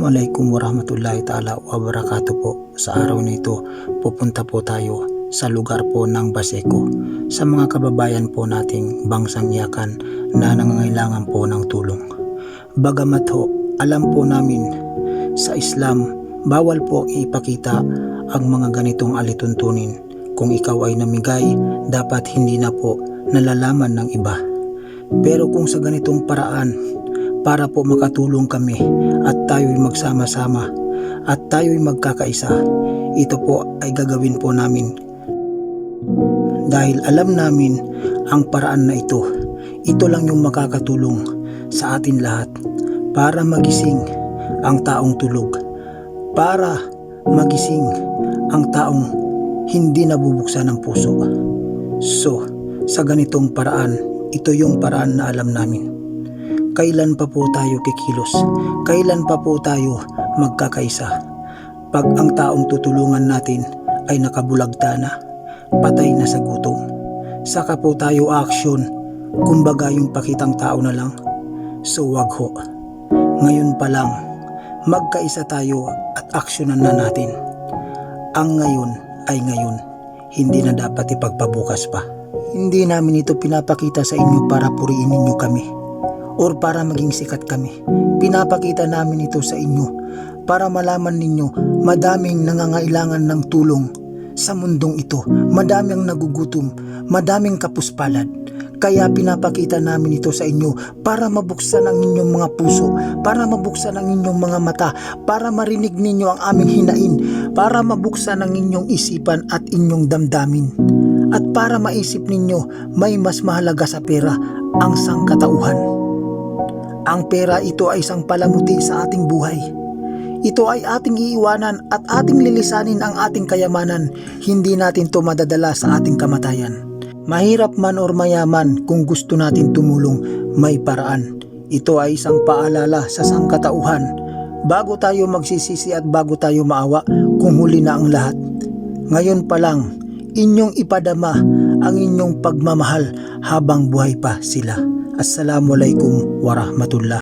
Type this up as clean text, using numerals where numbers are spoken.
Assalamualaikum warahmatullahi ta'ala wabarakatuh po. Sa araw na ito, pupunta po tayo sa lugar po ng Baseco sa mga kababayan po nating bangsang iyakan na nangangailangan po ng tulong. Bagamat ho, alam po namin sa Islam, bawal po ipakita ang mga ganitong alituntunin. Kung ikaw ay namigay, dapat hindi na po nalalaman ng iba. Pero kung sa ganitong paraan, para po makatulong kami at tayo'y magsama-sama at tayo'y magkakaisa, ito po ay gagawin po namin. Dahil alam namin ang paraan na ito lang yung makakatulong sa atin lahat para magising ang taong tulog, para magising ang taong hindi nabubuksan ng puso. So, sa ganitong paraan, ito yung paraan na alam namin. Kailan pa po tayo kikilos? Kailan pa po tayo magkakaisa? Pag ang taong tutulungan natin ay nakabulagta na, patay na sa gutom, saka po tayo action, kumbaga yung pakitang tao na lang. So wag ho. Ngayon pa lang, magkaisa tayo at aksyonan na natin. Ang ngayon ay ngayon, hindi na dapat ipagpabukas pa. Hindi namin ito pinapakita sa inyo para puriin ninyo kami or para maging sikat kami. Pinapakita namin ito sa inyo para malaman ninyo madaming nangangailangan ng tulong sa mundong ito. Madaming nagugutom, madaming kapuspalad. Kaya pinapakita namin ito sa inyo para mabuksan ang inyong mga puso, para mabuksan ang inyong mga mata, para marinig ninyo ang aming hinain, para mabuksan ang inyong isipan at inyong damdamin. At para maisip ninyo may mas mahalaga sa pera ang sangkatauhan. Ang pera ito ay isang palamuti sa ating buhay. Ito ay ating iiwanan at ating lilisanin ang ating kayamanan. Hindi natin ito madadala sa ating kamatayan. Mahirap man or mayaman, kung gusto natin tumulong, may paraan. Ito ay isang paalala sa sangkatauhan. Bago tayo magsisisi at bago tayo maawa, kung huli na ang lahat. Ngayon pa lang, inyong ipadama ang inyong pagmamahal habang buhay pa sila. Assalamualaikum warahmatullah.